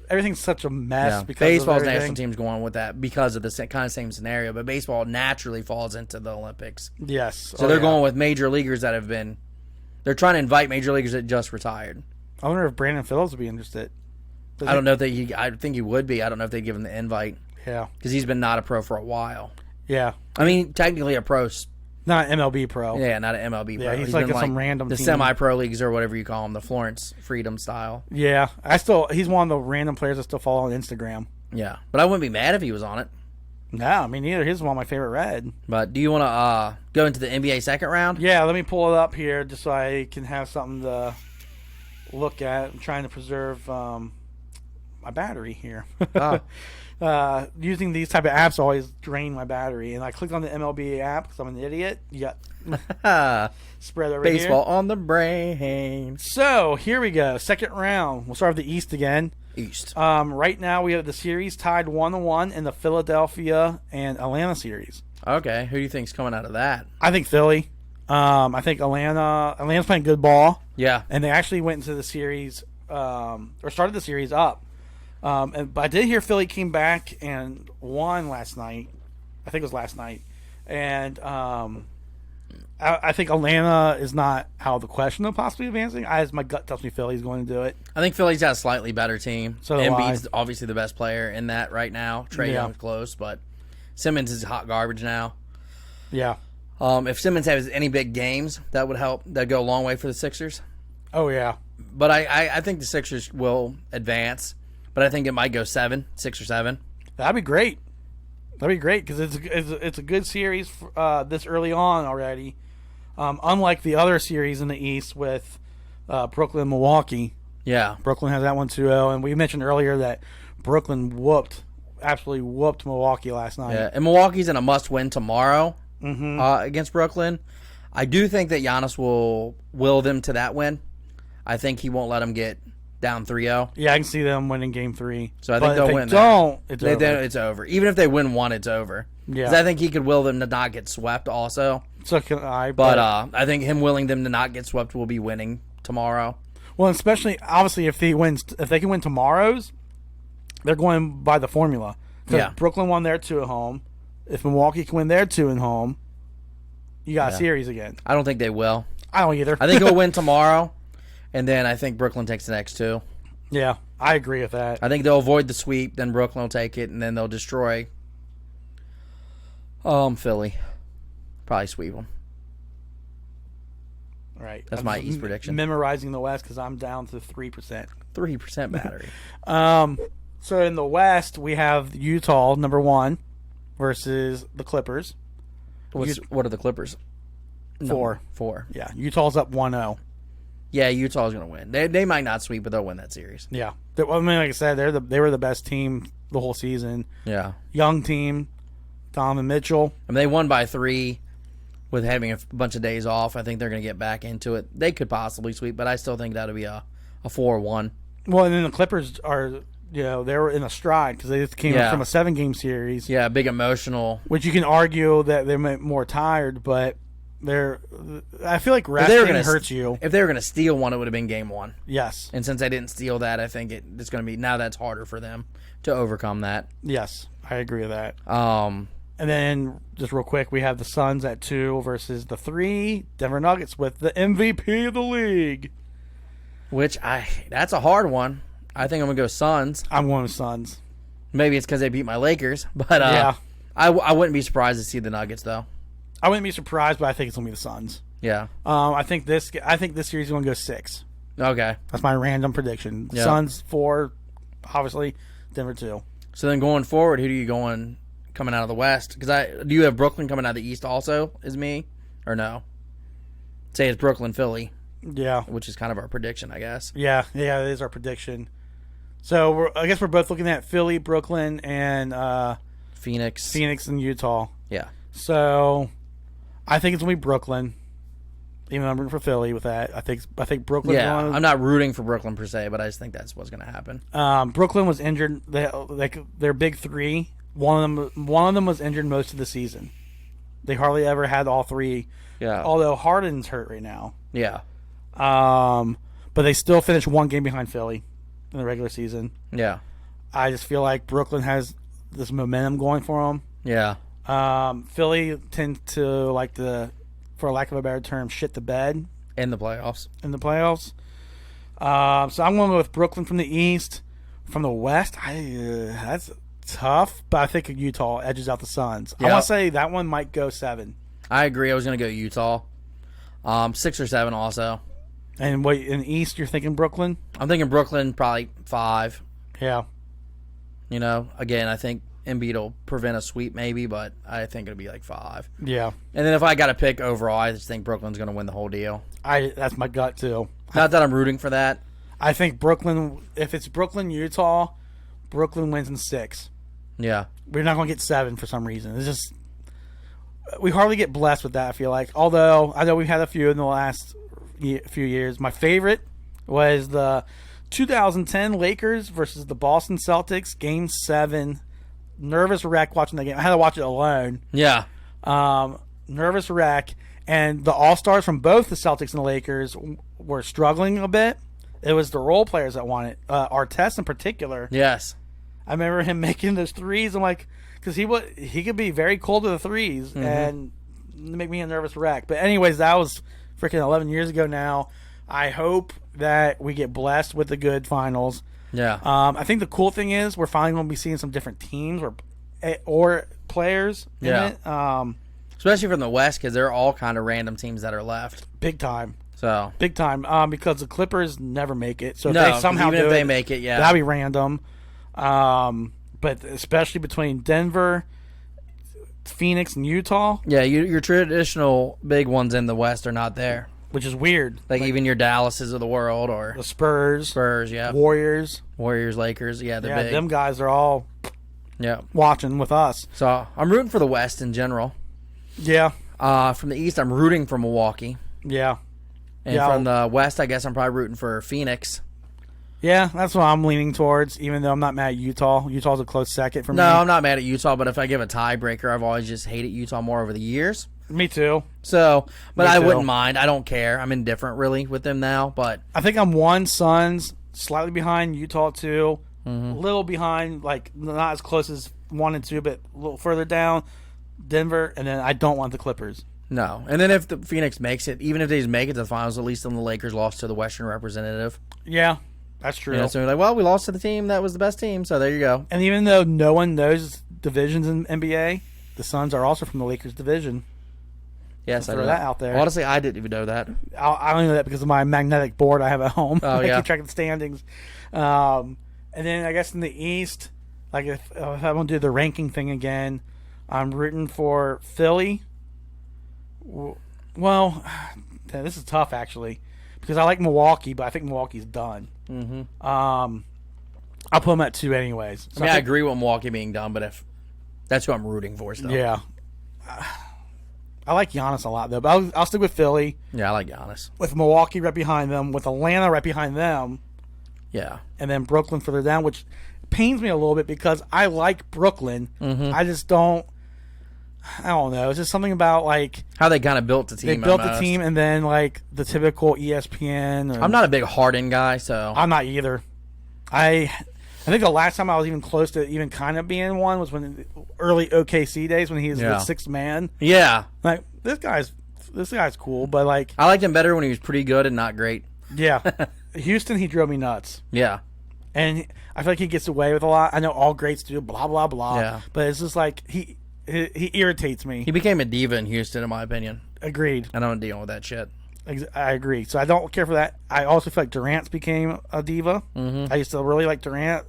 Everything's such a mess Yeah, because baseball's of national everything. team's going with that because of the kind of same scenario. But baseball naturally falls into the Olympics. Yes. So they're going with major leaguers that have been... They're trying to invite major leaguers that just retired. I wonder if Brandon Phillips would be interested. I don't know if I think he would be. I don't know if they'd give him the invite Yeah. because he's been not a pro for a while. Yeah. I mean, technically a pro. Not MLB pro. Yeah, not an MLB pro. Yeah, he's like been in some random the team. semi-pro leagues or whatever you call them, the Florence Freedom style. Yeah. He's one of the random players I still follow on Instagram. Yeah, but I wouldn't be mad if he was on it. No, I mean neither. He's one of my favorite red. But do you want to go into the NBA second round? Yeah, let me pull it up here just so I can have something to look at. I'm trying to preserve my battery here. Oh. Using these type of apps always drain my battery, and I clicked on the MLB app because I'm an idiot. You got spread over Baseball here. on the brain. So here we go. Second round. We'll start with the East again. East. Right now we have the series tied 1-1 in the Philadelphia and Atlanta series. Okay, who do you think's coming out of that? I think Philly. I think Atlanta's playing good ball. Yeah. And they actually went into the series, or started the series up. But I did hear Philly came back and won last night. I think it was last night. And I think Atlanta is not out of the question of possibly advancing. As my gut tells me Philly's going to do it. I think Philly's got a slightly better team. So do Embiid's obviously the best player in that right now. Trae Yeah. Young's close, but Simmons is hot garbage now. Yeah. If Simmons has any big games, that would help. That'd go a long way for the Sixers. Oh, yeah. But I think the Sixers will advance. But I think it might go 6 or 7. That'd be great. That'd be great because it's a good series this early on already. Unlike the other series in the East with Brooklyn and Milwaukee. Yeah. Brooklyn has that one 2-0. And we mentioned earlier that Brooklyn absolutely whooped Milwaukee last night. Yeah. And Milwaukee's in a must-win tomorrow against Brooklyn. I do think that Giannis will will them to that win. I think he won't let them get down 3-0. Yeah, I can see them winning Game 3. So I think they'll win. It's over. Even if they win one, it's over. Yeah. 'Cause I think he could will them to not get swept also. So can I. But I think him willing them to not get swept will be winning tomorrow. Well, especially obviously if they can win tomorrow's, they're going by the formula. Because Yeah. Brooklyn won their 2 at home. If Milwaukee can win their 2 at home, you got a series again. I don't think they will. I don't either. I think he'll win tomorrow, and then I think Brooklyn takes the next 2. Yeah, I agree with that. I think they'll avoid the sweep, then Brooklyn will take it, and then they'll destroy Philly. Probably sweep them. Right. That's my East prediction. Memorizing the West because I'm down to 3%. 3% battery. So in the West, we have Utah, number 1, versus the Clippers. What are the Clippers? 4. 4. Yeah. Utah's up 1-0. Yeah, Utah's going to win. They might not sweep, but they'll win that series. Yeah. I mean, like I said, they were the best team the whole season. Yeah. Young team. Donovan Mitchell. I mean, they won by 3 with having a bunch of days off. I think they're going to get back into it. They could possibly sweep, but I still think that would be a 4-1. Well, and then the Clippers are, they were in a stride because they just came from a 7-game series. Yeah, big emotional. Which you can argue that they're more tired, but I feel like resting hurts you. If they were going to steal one, it would have been game 1. Yes. And since they didn't steal that, I think it's going to be, now that's harder for them to overcome that. Yes, I agree with that. And then, just real quick, we have the Suns at 2 versus the 3 Denver Nuggets with the MVP of the league. That's a hard one. I think I'm going to go Suns. I'm going with Suns. Maybe it's because they beat my Lakers, but yeah. I wouldn't be surprised to see the Nuggets, though. I wouldn't be surprised, but I think it's going to be the Suns. Yeah. I think this series is going to go 6. Okay. That's my random prediction. Yep. Suns 4, obviously, Denver 2. So then going forward, who do you going coming out of the West? Because do you have Brooklyn coming out of the East also? Is me or no? Say it's Brooklyn, Philly. Yeah, which is kind of our prediction, I guess. Yeah, it is our prediction. So I guess we're both looking at Philly, Brooklyn, and Phoenix, and Utah. Yeah. So I think it's gonna be Brooklyn. Even though I'm rooting for Philly with that, I think Brooklyn. Yeah, I'm not rooting for Brooklyn per se, but I just think that's what's going to happen. Brooklyn was injured. Their big 3. One of them was injured most of the season. They hardly ever had all 3. Yeah. Although Harden's hurt right now. Yeah. But they still finished 1 game behind Philly in the regular season. Yeah. I just feel like Brooklyn has this momentum going for them. Yeah. Philly tend to for lack of a better term, shit the bed in the playoffs. So I'm going to go with Brooklyn from the East. From the West, that's tough, but I think Utah edges out the Suns. Yep. I want to say that one might go 7. I agree. I was going to go Utah. 6 or 7 also. And in the East, you're thinking Brooklyn? I'm thinking Brooklyn probably 5. Yeah. Again, I think Embiid will prevent a sweep maybe, but I think it'll be like 5. Yeah. And then if I got to pick overall, I just think Brooklyn's going to win the whole deal. That's my gut too. Not that I'm rooting for that. I think Brooklyn, if it's Brooklyn, Utah, Brooklyn wins in 6. Yeah. We're not going to get 7 for some reason. It's just, we hardly get blessed with that, I feel like. Although, I know we've had a few in the last few years. My favorite was the 2010 Lakers versus the Boston Celtics, Game 7. Nervous wreck watching that game. I had to watch it alone. Yeah. Nervous wreck. And the All-Stars from both the Celtics and the Lakers were struggling a bit. It was the role players that won it. Artest in particular. Yes. I remember him making those threes. I'm like, because he could be very cold to the threes and make me a nervous wreck. But anyways, that was freaking 11 years ago now. I hope that we get blessed with the good finals. Yeah. I think the cool thing is we're finally going to be seeing some different teams or players in it. Especially from the West, because they're all kind of random teams that are left. Big time. So big time. Because the Clippers never make it. So if no, they somehow even if they make it, yeah, that'd be random. But especially between Denver, Phoenix, and Utah. Yeah, your traditional big ones in the West are not there. Which is weird. Like even your Dallases of the world or the Spurs, yeah, Warriors, Lakers, yeah, they're big. Them guys are all watching with us. So I'm rooting for the West in general. Yeah. From the East, I'm rooting for Milwaukee. Yeah. And from the West, I guess I'm probably rooting for Phoenix. Yeah, that's what I'm leaning towards, even though I'm not mad at Utah. Utah's a close second for me. No, I'm not mad at Utah, but if I give a tiebreaker, I've always just hated Utah more over the years. Me too. So, but I wouldn't mind. I don't care. I'm indifferent really with them now, but I think I'm 1 Suns, slightly behind Utah 2, a little behind, like not as close as 1 and 2, but a little further down, Denver, and then I don't want the Clippers. No. And then if the Phoenix makes it, even if they just make it to the finals, at least then the Lakers lost to the Western representative. Yeah, that's true. So you're like, well, we lost to the team that was the best team, so there you go. And even though no one knows divisions in NBA, the Suns are also from the Lakers division. Yes, I throw know that out there. Honestly, I didn't even know that. I only know that because of my magnetic board I have at home. Oh, yeah. I keep track of the standings. And then I guess in the East, like if I'm going to do the ranking thing again, I'm rooting for Philly. Well, this is tough actually because I like Milwaukee, but I think Milwaukee's done. Mm-hmm. I'll put them at 2 anyways. So I agree with Milwaukee being done, but if that's who I'm rooting for still. Yeah. I like Giannis a lot, though, but I'll stick with Philly. Yeah, I like Giannis. With Milwaukee right behind them, with Atlanta right behind them. Yeah. And then Brooklyn further down, which pains me a little bit because I like Brooklyn. Mm-hmm. I just don't. I don't know. It's just something about like how they kind of built the team. They built the team, and then like the typical ESPN. I'm not a big Harden guy, so I'm not either. I think the last time I was even close to even kind of being one was when early OKC days when he was the sixth man. Yeah, like this guy's cool, but like I liked him better when he was pretty good and not great. Yeah, Houston, he drove me nuts. Yeah, and I feel like he gets away with a lot. I know all greats do blah blah blah. Yeah, but it's just like he irritates me. He became a diva in Houston, in my opinion. Agreed. I don't deal with that shit. I agree. So I don't care for that. I also feel like Durant's became a diva. Mm-hmm. I used to really like Durant.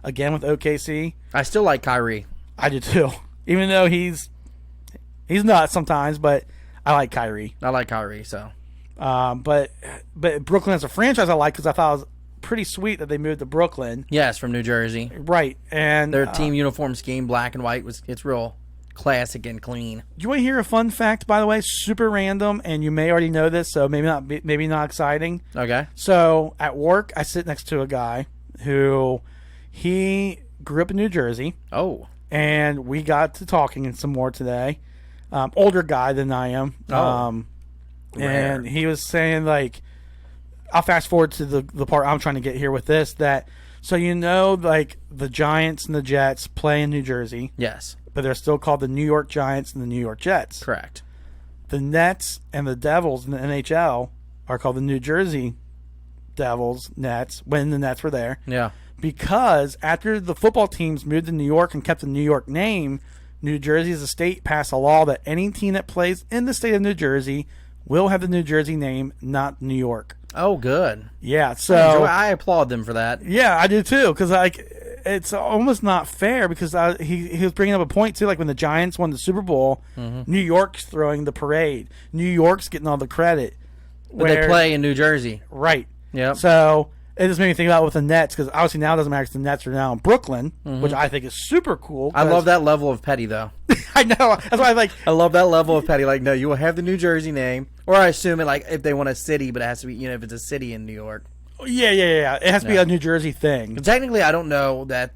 Again with OKC. I still like Kyrie. I do too. Even though he's nuts sometimes, but I like Kyrie. I like Kyrie. So, but Brooklyn as a franchise, I like because I thought it was pretty sweet that they moved to Brooklyn. Yes, from New Jersey. Right, and their team uniform scheme, black and white, it's real classic and clean. Do you want to hear a fun fact, by the way? Super random, and you may already know this, so maybe not exciting. Okay. So at work, I sit next to a guy who he grew up in New Jersey. Oh. And we got to talking some more today. Older guy than I am. And he was saying, like, I'll fast forward to the part I'm trying to get here with this. That so like the Giants and the Jets play in New Jersey. Yes. But they're still called the New York Giants and the New York Jets. Correct. The Nets and the Devils in the NHL are called the New Jersey Devils, Nets, when the Nets were there. Yeah. Because after the football teams moved to New York and kept the New York name, New Jersey as a state passed a law that any team that plays in the state of New Jersey will have the New Jersey name, not New York. Oh, good. Yeah, so I applaud them for that. Yeah, I do too, because like it's almost not fair because he was bringing up a point too, like when the Giants won the Super Bowl, New York's throwing the parade, New York's getting all the credit, but they play in New Jersey, right? Yeah. So it just made me think about with the Nets because obviously now it doesn't matter because the Nets are now in Brooklyn, which I think is super cool. I love that level of petty though. I know. That's why I like. I love that level of petty. Like, no, you will have the New Jersey name, or I assume it like if they want a city, but it has to be if it's a city in New York. Yeah. It has to be a New Jersey thing. But technically, I don't know that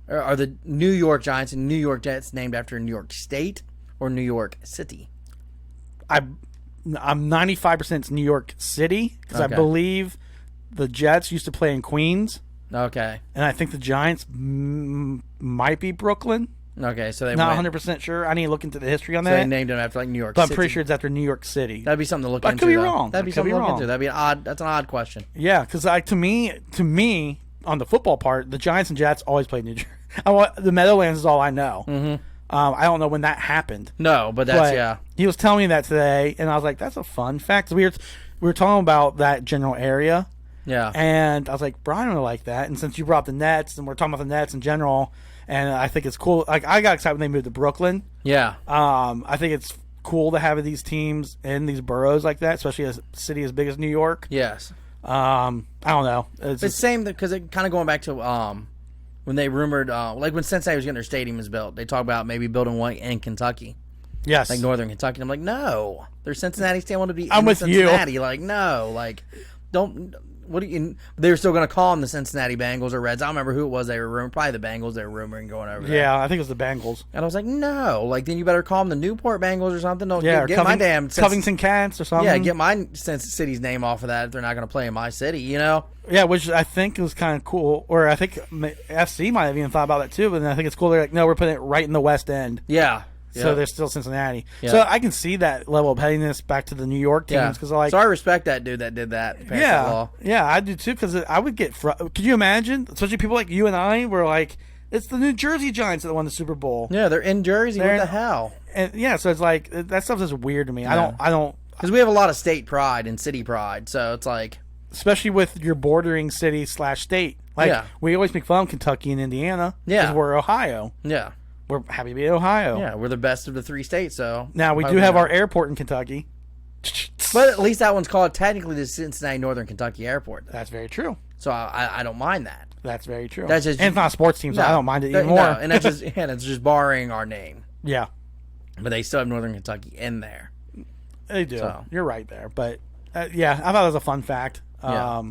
are the New York Giants and New York Jets named after New York State or New York City. I'm 95% it's New York City because I believe the Jets used to play in Queens. Okay. And I think the Giants might be Brooklyn. Okay, so they not 100% sure. I need to look into the history on that. They named them after like New York But City. I'm pretty sure it's after New York City. That'd be something to look into. I could be wrong. That'd be something to look into. That'd be that's an odd question. Yeah, because to me, on the football part, the Giants and Jets always played New Jersey. The Meadowlands is all I know. Mm-hmm. I don't know when that happened. No, but that's He was telling me that today, and I was like, "That's a fun fact." We were talking about that general area. Yeah. And I was like, Brian would like that. And since you brought up the Nets, and we're talking about the Nets in general, and I think it's cool. Like, I got excited when they moved to Brooklyn. Yeah. I think it's cool to have these teams in these boroughs like that, especially a city as big as New York. Yes. I don't know. It's the same because it kind of going back to when they rumored, like when Cincinnati was getting their stadium built, they talked about maybe building one in Kentucky. Yes. Like Northern Kentucky. And I'm like, no. Their Cincinnati stadium want to be I'm with Cincinnati. You. Like, no. Like, don't... What do you? They were still going to call them the Cincinnati Bengals or Reds. I don't remember who it was. They were rumoring, probably the Bengals. They were rumoring going over there. Yeah, I think it was the Bengals. And I was like, no. Like, then you better call them the Newport Bengals or something. Don't get my damn Covington Cats or something. Yeah, get my city's name off of that if they're not going to play in my city. You know. Yeah, which I think was kind of cool. Or I think FC might have even thought about that too. But then I think it's cool. They're like, no, we're putting it right in the West End. Yeah. So they're still Cincinnati. Yep. So I can see that level of pettiness back to the New York teams because so I respect that dude that did that. Yeah, I do too because I would get. Could you imagine, especially people like you and I, were like, It's the New Jersey Giants that won the Super Bowl. Yeah, they're in Jersey. What the hell? And yeah, so it's like that stuff is weird to me. Yeah. I don't because we have a lot of state pride and city pride, so it's like, especially with your bordering city / state. Like we always make fun of Kentucky and Indiana. Yeah, because we're Ohio. Yeah, we're happy to be Ohio. Yeah, we're the best of the 3 states. So now we do have our airport in Kentucky, but at least that one's called technically the Cincinnati Northern Kentucky Airport. That's very true. So I don't mind that. That's very true. That's just, and it's not a sports team, so I don't mind it anymore. No, and it's just borrowing our name. Yeah, but they still have Northern Kentucky in there. They do. So. You're right there, but yeah, I thought it was a fun fact. Yeah.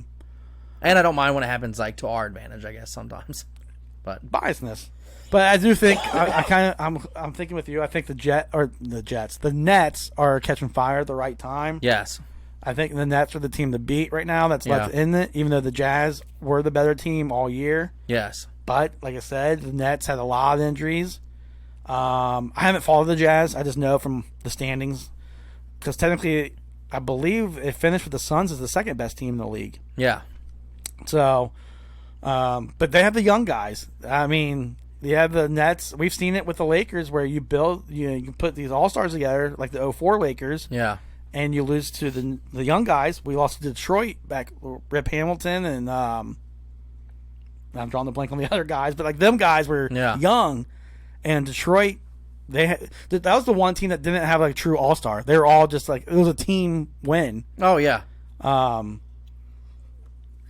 And I don't mind when it happens like to our advantage, I guess sometimes. But biasness. But I do think I'm thinking with you. I think the Nets are catching fire at the right time. Yes. I think the Nets are the team to beat right now. That's left in it, even though the Jazz were the better team all year. Yes. But like I said, the Nets had a lot of injuries. I haven't followed the Jazz. I just know from the standings because technically, I believe it finished with the Suns as the second best team in the league. Yeah. So, but they have the young guys. I mean, you have the Nets. We've seen it with the Lakers where you put these all-stars together like the 04 Lakers. Yeah. And you lose to the young guys. We lost to Detroit back, Rip Hamilton, and I'm drawing the blank on the other guys, but like them guys were young, and Detroit, that was the one team that didn't have like a true all-star. They were all just like, it was a team win. Oh yeah.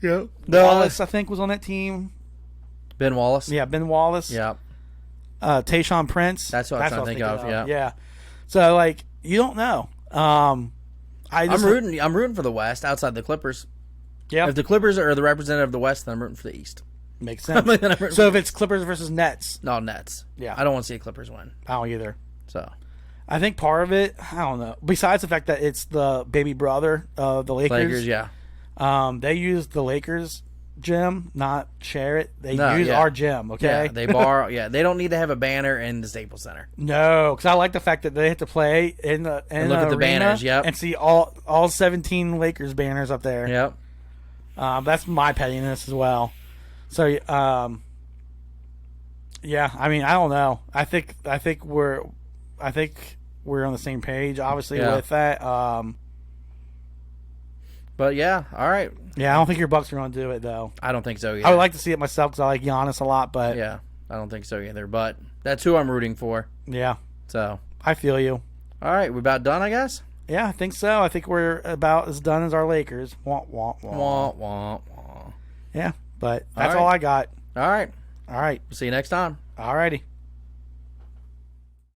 Yeah. Wallace, I think, was on that team. Ben Wallace. Yeah, Ben Wallace. Yeah. Tayshaun Prince. That's what I'm trying to think of. Yeah. Yeah. So like, you don't know. I'm rooting for the West outside the Clippers. Yeah. If the Clippers are the representative of the West, then I'm rooting for the East. Makes sense. So if it's Clippers versus Nets. No, Nets. Yeah. I don't want to see Clippers win. I don't either. So I think part of it, I don't know. Besides the fact that it's the baby brother of the Lakers. Yeah. They use the Lakers gym, not share it. They use our gym, okay? Yeah, they borrow. Yeah, they don't need to have a banner in the Staples Center. No, because I like the fact that they have to play in the and look at the banners, and see all 17 Lakers banners up there. Yep. That's my pettiness as well. So, yeah, I mean, I don't know. I think we're on the same page, obviously, with that. But yeah, all right. Yeah, I don't think your Bucks are going to do it though. I don't think so either. I would like to see it myself because I like Giannis a lot, but yeah, I don't think so either. But that's who I'm rooting for. Yeah. So I feel you. All right, we about done, I guess. Yeah, I think so. I think we're about as done as our Lakers. Wah wah wah. Wah wah wah. Yeah, but that's all I got. All right. All right. See you next time. All righty.